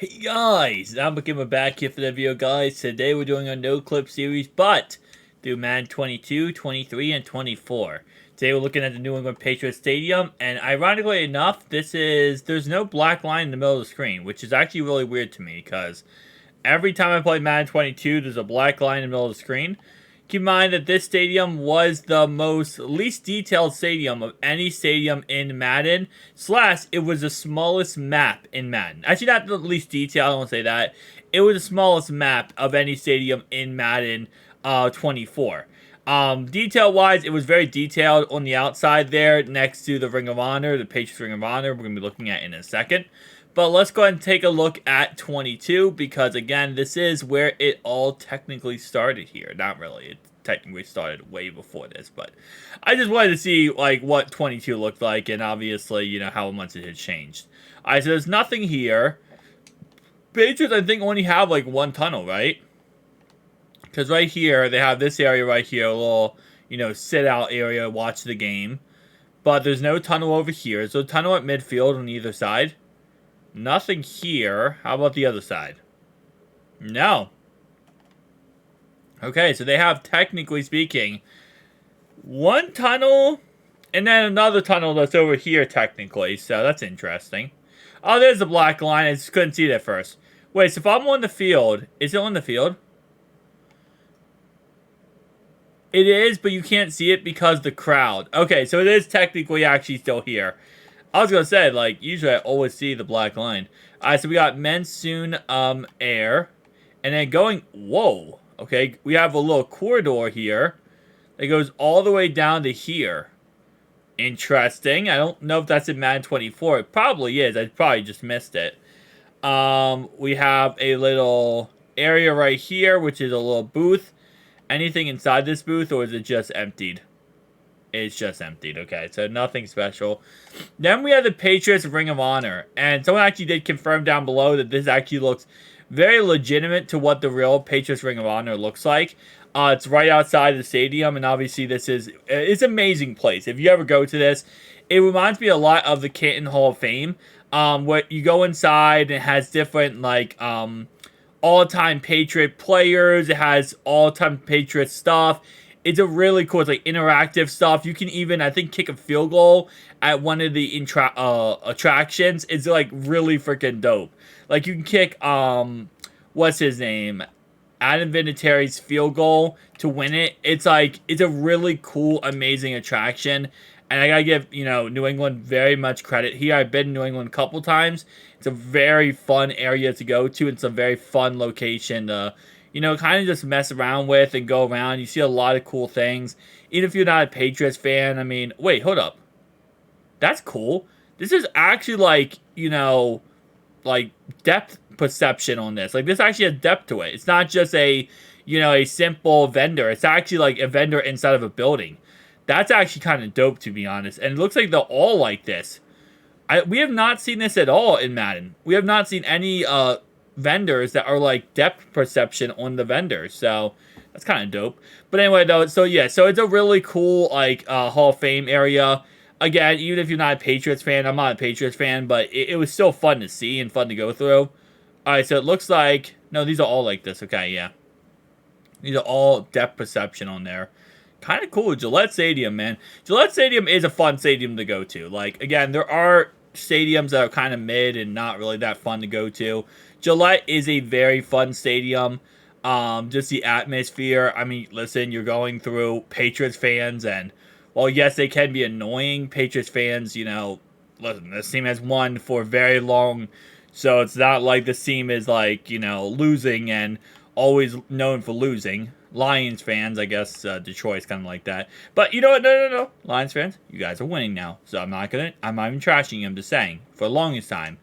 Hey guys, I'm Gamer back here for the video, guys. Today we're doing a no clip series, but through Madden 22, 23, and 24. Today we're looking at the New England Patriots Stadium, and ironically enough, there's no black line in the middle of the screen, which is actually really weird to me because every time I play Madden 22, there's a black line in the middle of the screen. Keep in mind that this stadium was the least detailed stadium of any stadium in Madden. Slash, it was the smallest map in Madden. Actually, not the least detailed, I don't want to say that. It was the smallest map of any stadium in Madden 24. Detail-wise, it was very detailed on the outside there next to the Ring of Honor, the Patriots Ring of Honor we're going to be looking at in a second. But let's go ahead and take a look at 22 because, again, this is where it all technically started here. Not really. It technically started way before this, but I just wanted to see, like, what 22 looked like and, obviously, you know, how much it had changed. All right, so there's nothing here. Patriots, I think, only have, like, one tunnel, right? Because right here, they have this area right here, a little, you know, sit-out area, watch the game. But there's no tunnel over here. So tunnel at midfield on either side. Nothing here. How about the other side? No. Okay, so they have, technically speaking, one tunnel and then another tunnel that's over here, technically. So that's interesting. Oh, there's a black line. I just couldn't see that first. Wait, so if I'm on the field, is it on the field? It is, but you can't see it because the crowd. Okay, so it is technically actually still here. I was gonna say, like, usually I always see the black line. Alright, so we got Monsoon Air. And then going, whoa. Okay, we have a little corridor here that goes all the way down to here. Interesting. I don't know if that's in Madden 24. It probably is. I probably just missed it. We have a little area right here, which is a little booth. Anything inside this booth, or is it just emptied? It's just emptied. Okay, so nothing special. Then we have the Patriots Ring of Honor. And someone actually did confirm down below that this actually looks very legitimate to what the real Patriots Ring of Honor looks like. It's right outside the stadium, and obviously it's an amazing place. If you ever go to this, it reminds me a lot of the Canton Hall of Fame, where you go inside and it has different, like, all-time Patriot players. It has all-time Patriot stuff. It's a really cool, it's like interactive stuff. You can even, I think, kick a field goal at one of the attractions. It's like really freaking dope. Like you can kick, what's his name? Adam Vinatieri's field goal to win it. It's like, it's a really cool, amazing attraction. And I gotta give, you know, New England very much credit here. I've been in New England a couple times. It's a very fun area to go to. It's a very fun location to, you know, kind of just mess around with and go around. You see a lot of cool things. Even if you're not a Patriots fan, I mean, wait, hold up. That's cool. This is actually like, you know, like depth perception on this. Like this actually has depth to it. It's not just a, you know, a simple vendor. It's actually like a vendor inside of a building. That's actually kind of dope, to be honest. And it looks like they're all like this. We have not seen this at all in Madden. We have not seen any vendors that are like depth perception on the vendors. So that's kind of dope. But anyway, though, so yeah, so it's a really cool like Hall of Fame area. Again, even if you're not a Patriots fan, I'm not a Patriots fan, but it was still fun to see and fun to go through. All right, so it looks like, no, these are all like this. Okay, yeah. These are all depth perception on there. Kind of cool. Gillette Stadium, man. Gillette Stadium is a fun stadium to go to. Like, again, there are stadiums that are kind of mid and not really that fun to go to. Gillette is a very fun stadium. Just the atmosphere. I mean, listen, you're going through Patriots fans, and, well, yes, they can be annoying. Patriots fans, you know, listen, this team has won for very long, so it's not like this team is, like, you know, losing and always known for losing. Lions fans, I guess, Detroit's kind of like that. But you know what? No. Lions fans, you guys are winning now. So I'm not even trashing you. I'm just saying, for the longest time,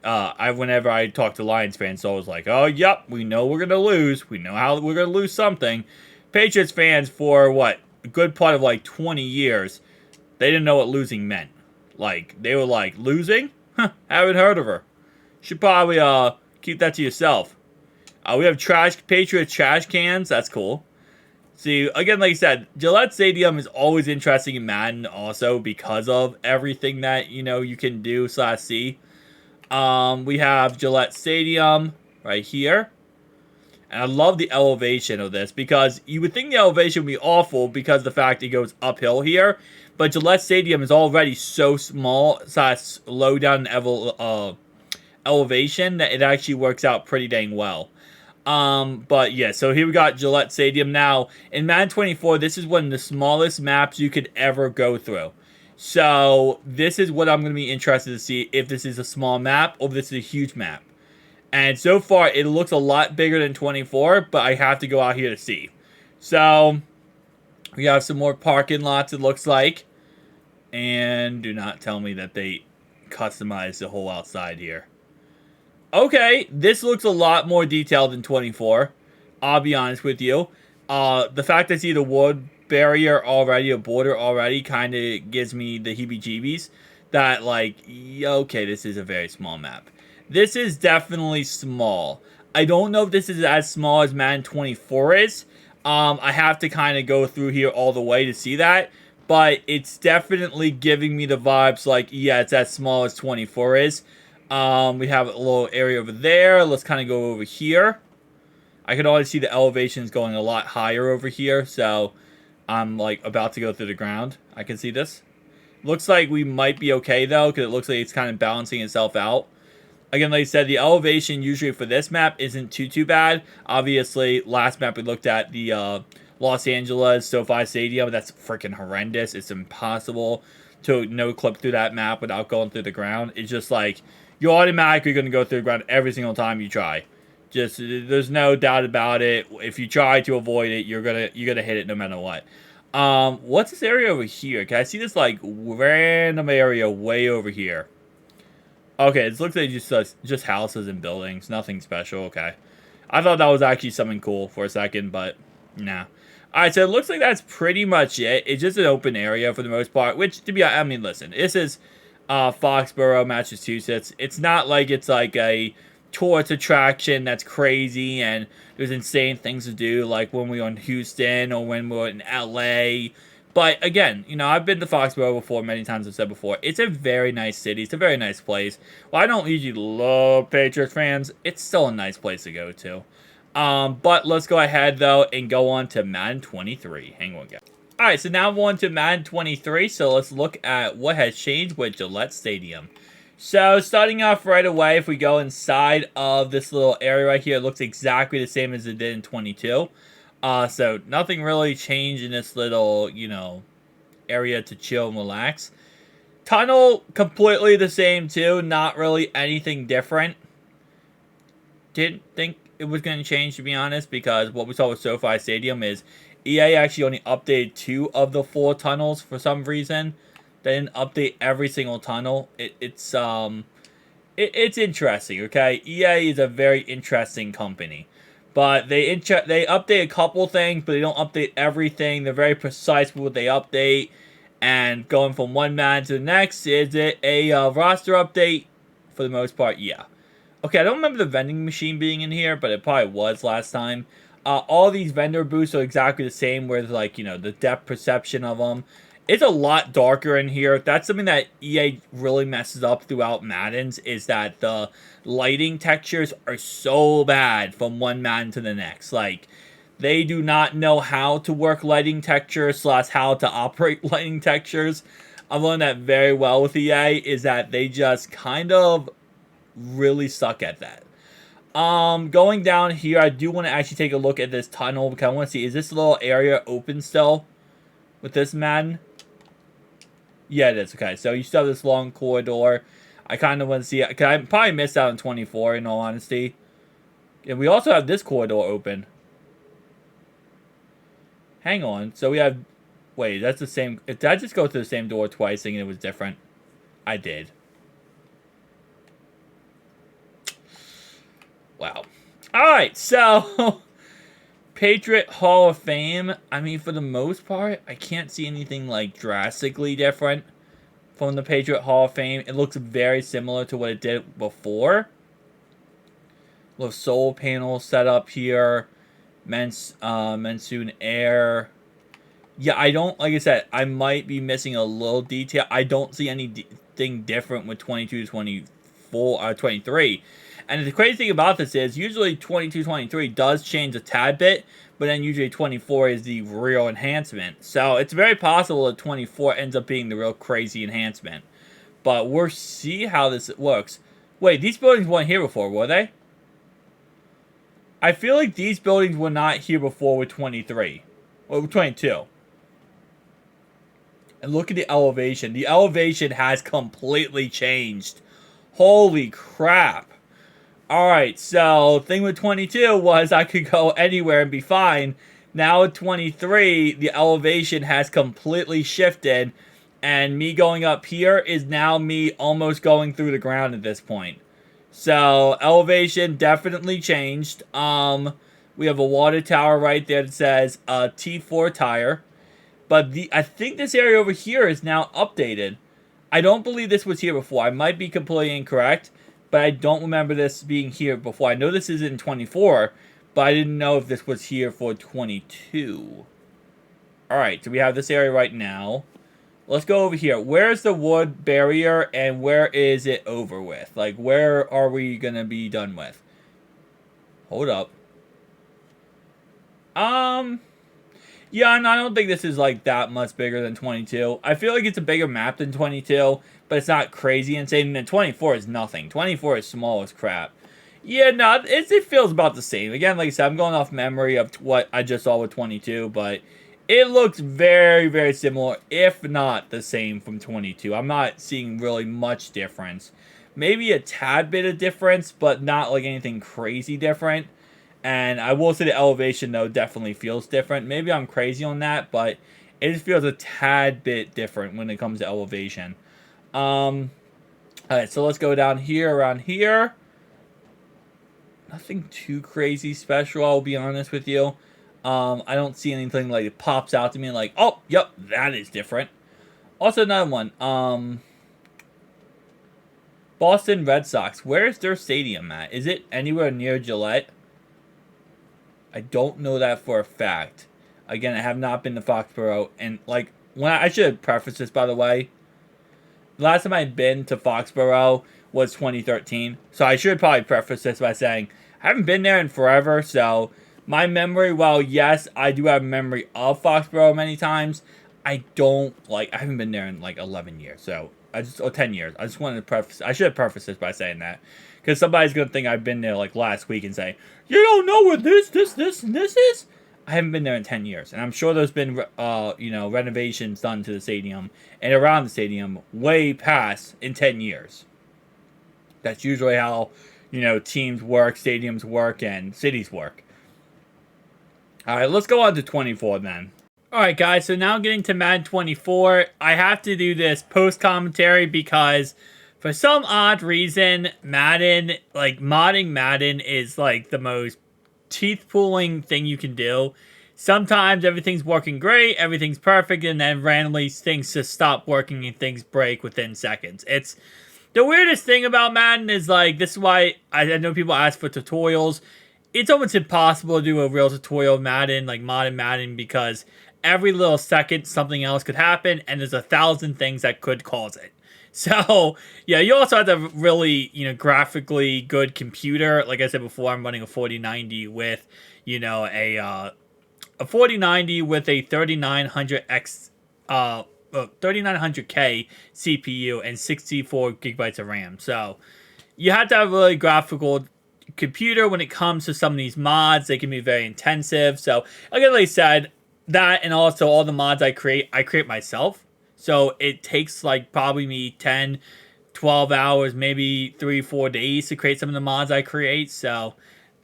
whenever I talk to Lions fans, it's always like, oh, yep, we know we're going to lose. We know how we're going to lose something. Patriots fans, for what? A good part of like 20 years, they didn't know what losing meant. Like, they were like, losing? Huh, haven't heard of her. Should probably, keep that to yourself. We have Patriots trash cans. That's cool. See, again, like I said, Gillette Stadium is always interesting in Madden also because of everything that, you know, you can do /see. We have Gillette Stadium right here. And I love the elevation of this because you would think the elevation would be awful because of the fact it goes uphill here. But Gillette Stadium is already so small, so it's low down elevation that it actually works out pretty dang well. But yeah, so here we got Gillette Stadium now. In Madden 24, this is one of the smallest maps you could ever go through. So this is what I'm going to be interested to see, if this is a small map or if this is a huge map. And so far, it looks a lot bigger than 24, but I have to go out here to see. So, we have some more parking lots, it looks like. And do not tell me that they customized the whole outside here. Okay, this looks a lot more detailed than 24. I'll be honest with you. The fact that I see the wood barrier already, a border already, kind of gives me the heebie-jeebies. That, like, okay, this is a very small map. This is definitely small. I don't know if this is as small as Madden 24 is. I have to kind of go through here all the way to see that. But it's definitely giving me the vibes like, yeah, it's as small as 24 is. We have a little area over there. Let's kind of go over here. I can already see the elevations going a lot higher over here. So I'm like about to go through the ground. I can see this. Looks like we might be okay though, because it looks like it's kind of balancing itself out. Again, like I said, the elevation usually for this map isn't too bad. Obviously, last map we looked at, the Los Angeles SoFi Stadium, that's freaking horrendous. It's impossible to no clip through that map without going through the ground. It's just like, you're automatically going to go through the ground every single time you try. Just, there's no doubt about it. If you try to avoid it, you're gonna hit it no matter what. What's this area over here? Can I see this, like, random area way over here? Okay, it looks like just houses and buildings. Nothing special, okay. I thought that was actually something cool for a second, but nah. Alright, so it looks like that's pretty much it. It's just an open area for the most part, which, to be honest, I mean, listen, this is Foxborough, Massachusetts. It's not like it's like a tourist attraction that's crazy and there's insane things to do, like when we were in Houston or when we were in LA. But again, you know, I've been to Foxborough before, many times I've said before. It's a very nice city. It's a very nice place. While I don't usually love Patriots fans, it's still a nice place to go to. But let's go ahead, though, and go on to Madden 23. Hang on, guys. Alright, so now we're on to Madden 23. So let's look at what has changed with Gillette Stadium. So starting off right away, if we go inside of this little area right here, it looks exactly the same as it did in 22. So nothing really changed in this little, you know, area to chill and relax. Tunnel, completely the same too. Not really anything different. Didn't think it was going to change, to be honest, because what we saw with SoFi Stadium is EA actually only updated 2 of the 4 tunnels for some reason. They didn't update every single tunnel. It's interesting, okay? EA is a very interesting company. But they update a couple things, but they don't update everything. They're very precise with what they update. And going from one man to the next, is it a roster update? For the most part, yeah. Okay, I don't remember the vending machine being in here, but it probably was last time. All these vendor booths are exactly the same, where like, you know, the depth perception of them. It's a lot darker in here. That's something that EA really messes up throughout Maddens, is that the lighting textures are so bad from one Madden to the next. Like, they do not know how to work lighting textures / how to operate lighting textures. I've learned that very well with EA, is that they just kind of really suck at that. Going down here, I do want to actually take a look at this tunnel, because I want to see, is this little area open still with this Madden? Yeah, it is. Okay, so you still have this long corridor. I kind of want to see it, because I probably missed out on 24, in all honesty. And we also have this corridor open. Hang on. So we have... Wait, that's the same... Did I just go to the same door twice thinking it was different? I did. Wow. Alright, so... Patriot Hall of Fame. I mean, for the most part, I can't see anything, like, drastically different from the Patriot Hall of Fame. It looks very similar to what it did before. Little solar panel set up here. Monsoon Air. Yeah, I don't, like I said, I might be missing a little detail. I don't see anything different with 22 to 24. 23. And the crazy thing about this is usually 22, 23 does change a tad bit, but then usually 24 is the real enhancement. So it's very possible that 24 ends up being the real crazy enhancement. But we'll see how this works. Wait, these buildings weren't here before, were they? I feel like these buildings were not here before with 23. Or with 22. And look at the elevation. The elevation has completely changed. Holy crap. Alright, so thing with 22 was I could go anywhere and be fine. Now with 23, the elevation has completely shifted. And me going up here is now me almost going through the ground at this point. So, elevation definitely changed. We have a water tower right there that says T4 tire. But I think this area over here is now updated. I don't believe this was here before. I might be completely incorrect, but I don't remember this being here before. I know this is in 24, but I didn't know if this was here for 22. Alright, so we have this area right now. Let's go over here. Where's the wood barrier and where is it over with? Like, where are we going to be done with? Hold up. Yeah, no, I don't think this is, like, that much bigger than 22. I feel like it's a bigger map than 22, but it's not crazy insane. And 24 is nothing. 24 is small as crap. Yeah, no, it feels about the same. Again, like I said, I'm going off memory of what I just saw with 22, but it looks very, very similar, if not the same from 22. I'm not seeing really much difference. Maybe a tad bit of difference, but not like anything crazy different. And I will say the elevation, though, definitely feels different. Maybe I'm crazy on that, but it just feels a tad bit different when it comes to elevation. Alright, so let's go down here, around here. Nothing too crazy special, I'll be honest with you. I don't see anything like it pops out to me like, oh, yep, that is different. Also, another one. Boston Red Sox. Where is their stadium at? Is it anywhere near Gillette? I don't know that for a fact. Again, I have not been to Foxborough. And, like, I should preface this, by the way. The last time I'd been to Foxborough was 2013. So I should probably preface this by saying, I haven't been there in forever, so my memory, while yes, I do have memory of Foxborough many times, I haven't been there in like 11 years, so or 10 years. I just wanted to preface, I should have prefaced this by saying that, because somebody's going to think I've been there like last week and say, you don't know what this, and this is? I haven't been there in 10 years, and I'm sure there's been, renovations done to the stadium and around the stadium way past in 10 years. That's usually how, teams work, stadiums work, and cities work. Alright, let's go on to 24 then. Alright guys, so now getting to Madden 24, I have to do this post-commentary because for some odd reason, Madden, modding Madden is like the most teeth-pulling thing you can do. Sometimes everything's working great, everything's perfect, and then randomly things just stop working and things break within seconds. It's the weirdest thing about Madden is this is why I know people ask for tutorials. It's almost impossible to do a real tutorial of Madden, like modern Madden, because every little second something else could happen, and there's 1,000 things that could cause it. So, yeah, you also have to have a really, graphically good computer. Like I said before, I'm running a 4090 with, a 4090 with a 3900K CPU and 64 gigabytes of RAM. So, you have to have a really graphical computer when it comes to some of these mods. They can be very intensive. So again, like I said, that and also all the mods I create myself. So it takes probably me 10, 12 hours, maybe 3-4 days to create some of the mods I create. So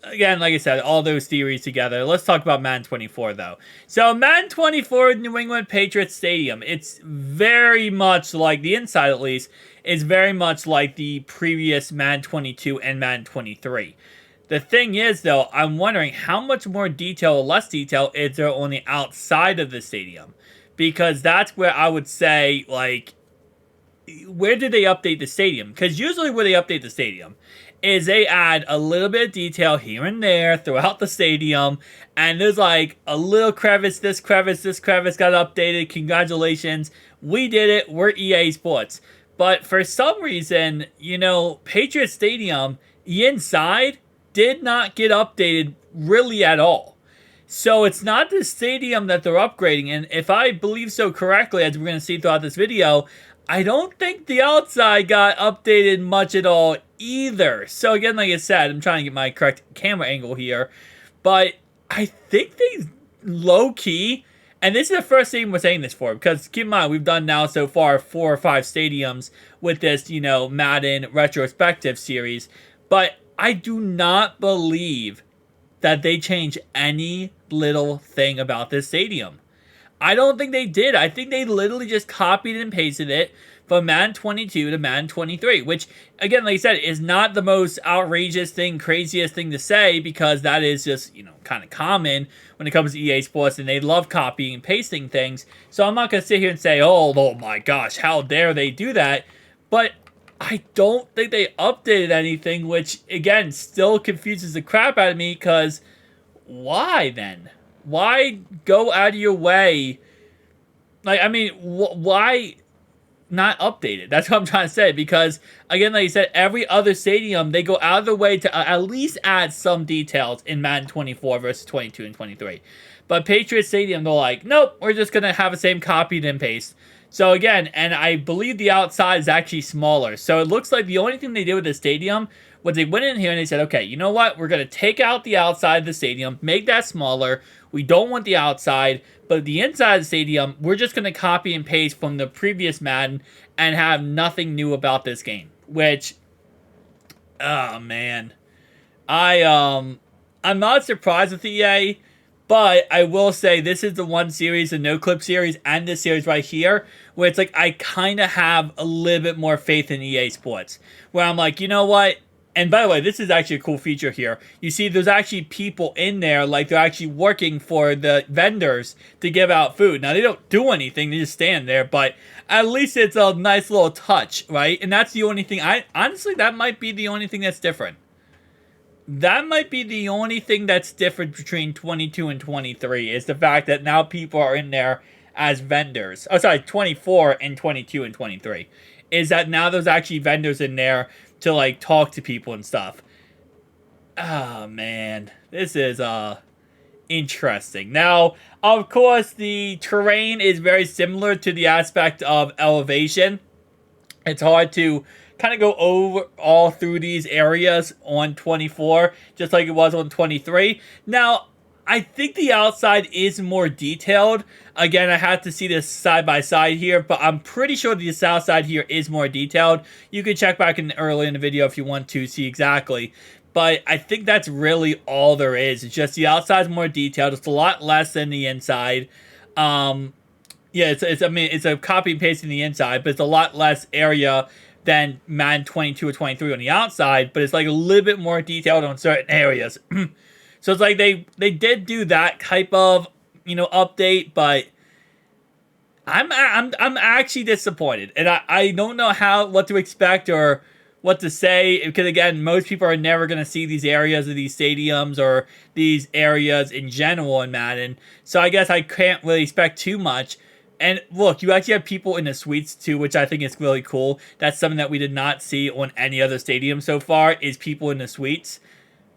again, like I said, all those theories together. Let's talk about Madden 24 though. So Madden 24 New England Patriots Stadium. It's very much like, the inside at least, is very much like the previous Madden 22 and Madden 23. The thing is, though, I'm wondering how much more detail or less detail is there on the outside of the stadium? Because that's where I would say, where did they update the stadium? Because usually where they update the stadium is they add a little bit of detail here and there throughout the stadium, and there's a little crevice, this crevice got updated, congratulations, we did it, we're EA Sports. But for some reason, you know, Patriots Stadium, the inside did not get updated really at all. So it's not the stadium that they're upgrading. And if I believe so correctly, as we're going to see throughout this video, I don't think the outside got updated much at all either. So again, like I said, I'm trying to get my correct camera angle here. But I think they low-key, and this is the first stadium we're saying this for, because keep in mind, we've done now so far 4 or 5 stadiums with this, you know, Madden retrospective series. But I do not believe that they change any little thing about this stadium. I don't think they did. I think they literally just copied and pasted it from Madden 22 to Madden 23, which, again, like I said, is not the most outrageous thing, craziest thing to say, because that is just, you know, kind of common when it comes to EA Sports, and they love copying and pasting things. So I'm not going to sit here and say, oh my gosh, how dare they do that? But I don't think they updated anything, which, again, still confuses the crap out of me, because why then? Why go out of your way? Like, I mean, why not update it? That's what I'm trying to say, because, again, like you said, every other stadium, they go out of their way to at least add some details in Madden 24 versus 22 and 23. But Patriots Stadium, they're like, nope, we're just going to have the same copy and paste. So again, and I believe the outside is actually smaller. So it looks like the only thing they did with the stadium was they went in here and they said, okay, you know what? We're going to take out the outside of the stadium, make that smaller. We don't want the outside, but the inside of the stadium, we're just going to copy and paste from the previous Madden and have nothing new about this game. Which, oh man, I'm not surprised with EA. But I will say this is the one series, the No Clip series, and this series right here, where it's like I kind of have a little bit more faith in EA Sports. Where I'm like, you know what? And by the way, this is actually a cool feature here. You see, there's actually people in there, like they're actually working for the vendors to give out food. Now, they don't do anything, they just stand there, but at least it's a nice little touch, right? And that's the only thing, honestly, that might be the only thing that's different. That might be the only thing that's different between 22 and 23 is the fact that now people are in there as vendors. Oh, sorry, 24 and 22 and 23. Is that now there's actually vendors in there to, like, talk to people and stuff. Oh, man. This is, interesting. Now, of course, the terrain is very similar to the aspect of elevation. It's hard to kind of go over all through these areas on 24, just like it was on 23. Now, I think the outside is more detailed. Again, I have to see this side by side here, but I'm pretty sure the south side here is more detailed. You can check back in early in the video if you want to see exactly. But I think that's really all there is. It's just the outside's more detailed. It's a lot less than the inside. Yeah, it's a copy and paste in the inside, but it's a lot less area than Madden 22 or 23 on the outside, but it's like a little bit more detailed on certain areas. So it's like they did do that type of, you know, update, but I'm actually disappointed, and I don't know what to expect or what to say, because again, most people are never going to see these areas of these stadiums or these areas in general in Madden, so I guess I can't really expect too much. And look, you actually have people in the suites too, which I think is really cool. That's something that we did not see on any other stadium so far, is people in the suites.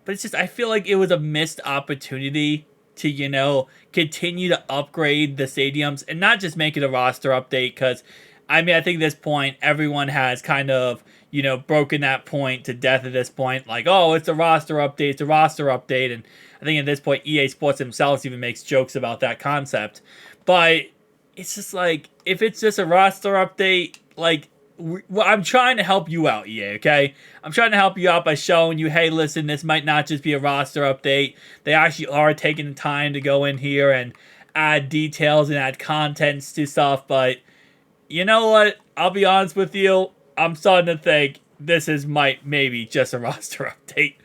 But it's just, I feel like it was a missed opportunity to, you know, continue to upgrade the stadiums and not just make it a roster update. Because, I mean, I think at this point, everyone has kind of, you know, broken that point to death at this point. Like, oh, it's a roster update, it's a roster update. And I think at this point, EA Sports themselves even makes jokes about that concept. But it's just like, if it's just a roster update, like, I'm trying to help you out, EA, okay? I'm trying to help you out by showing you, hey, listen, this might not just be a roster update. They actually are taking the time to go in here and add details and add contents to stuff, but you know what? I'll be honest with you. I'm starting to think this is maybe just a roster update.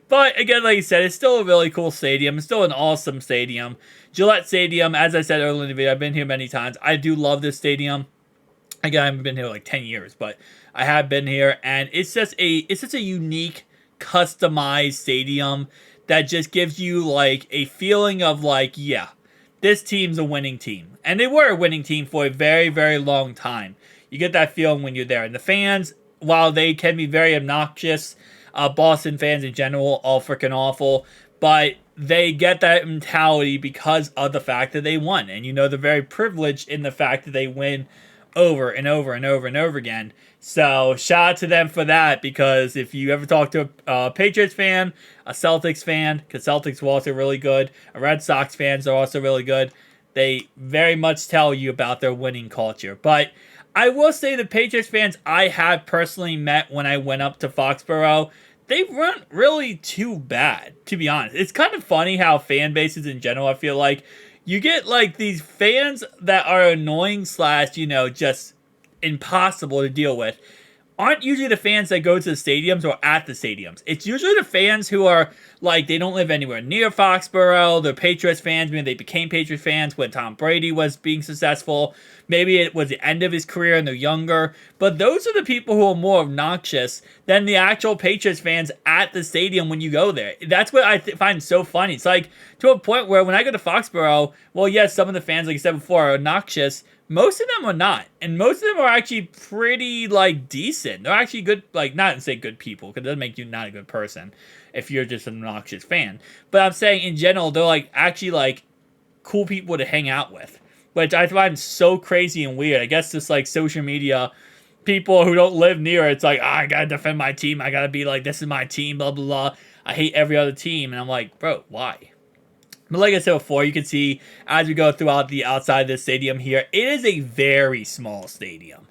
But again, like I said, it's still a really cool stadium. It's still an awesome stadium. Gillette Stadium, as I said earlier in the video, I've been here many times. I do love this stadium. Again, I haven't been here like 10 years, but I have been here, and it's such a unique, customized stadium that just gives you like a feeling of like, yeah, this team's a winning team. And they were a winning team for a very, very long time. You get that feeling when you're there. And the fans, while they can be very obnoxious, Boston fans in general, all freaking awful, but they get that mentality because of the fact that they won. And they're very privileged in the fact that they win over and over and over and over again. So shout out to them for that, because if you ever talk to a Patriots fan, a Celtics fan, because Celtics were also really good, a Red Sox fans are also really good, they very much tell you about their winning culture. But I will say the Patriots fans I have personally met when I went up to Foxborough, they weren't really too bad, to be honest. It's kind of funny how fan bases in general, I feel like, you get like these fans that are annoying slash, just impossible to deal with, aren't usually the fans that go to the stadiums or at the stadiums. It's usually the fans who are like, they don't live anywhere near Foxborough. They're Patriots fans. Maybe they became Patriots fans when Tom Brady was being successful. Maybe it was the end of his career and they're younger. But those are the people who are more obnoxious than the actual Patriots fans at the stadium when you go there. That's what I find so funny. It's like to a point where when I go to Foxborough, well, yes, some of the fans, like I said before, are obnoxious. Most of them are not. And most of them are actually pretty, like, decent. They're actually good, like, not to say good people, because it doesn't make you not a good person if you're just an obnoxious fan. But I'm saying, in general, they're, like, actually, like, cool people to hang out with, which I find so crazy and weird. I guess just, like, social media, people who don't live near it, it's like, I gotta defend my team. I gotta be like, this is my team, blah, blah, blah. I hate every other team. And I'm like, bro, why? But like I said before, you can see as we go throughout the outside of this stadium here, it is a very small stadium.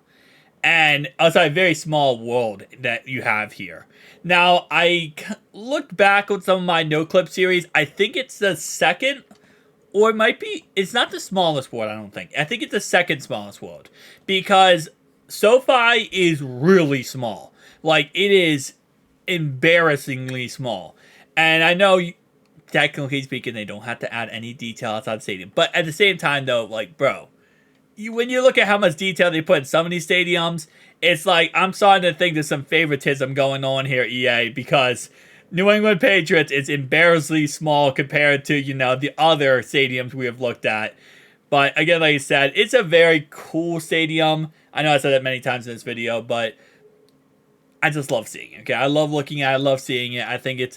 And outside, very small world that you have here. Now, I looked back on some of my no-clip series. I think it's the second, or it might be, it's not the smallest world, I don't think. I think it's the second smallest world. Because SoFi is really small. Like, it is embarrassingly small. And I know, technically speaking, they don't have to add any detail outside the stadium. But at the same time, though, like, bro, when you look at how much detail they put in some of these stadiums, it's like, I'm starting to think there's some favoritism going on here, EA, because New England Patriots is embarrassingly small compared to, the other stadiums we have looked at. But again, like I said, it's a very cool stadium. I know I said that many times in this video, but I just love seeing it, okay? I love looking at it, I love seeing it. I think it's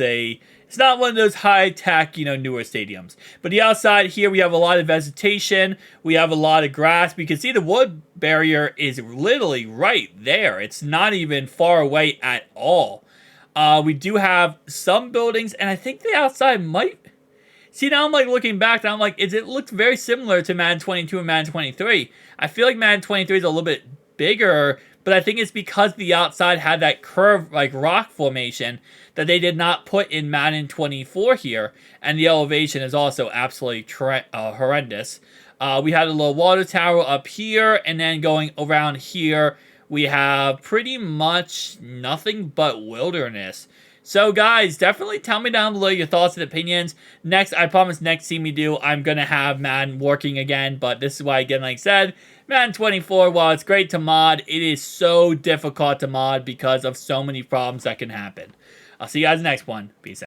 not one of those high-tech, newer stadiums. But the outside here, we have a lot of vegetation. We have a lot of grass. We can see the wood barrier is literally right there. It's not even far away at all. We do have some buildings, and I think the outside might... See, now I'm like looking back, and I'm like, it looks very similar to Madden 22 and Madden 23. I feel like Madden 23 is a little bit bigger, but I think it's because the outside had that curved, like, rock formation that they did not put in Madden 24 here. And the elevation is also absolutely horrendous. We had a little water tower up here, and then going around here, we have pretty much nothing but wilderness. So, guys, definitely tell me down below your thoughts and opinions. Next, I promise next See Me Do, I'm going to have Madden working again. But this is why, again, like I said, Madden 24, while it's great to mod, it is so difficult to mod because of so many problems that can happen. I'll see you guys in the next one. Peace out.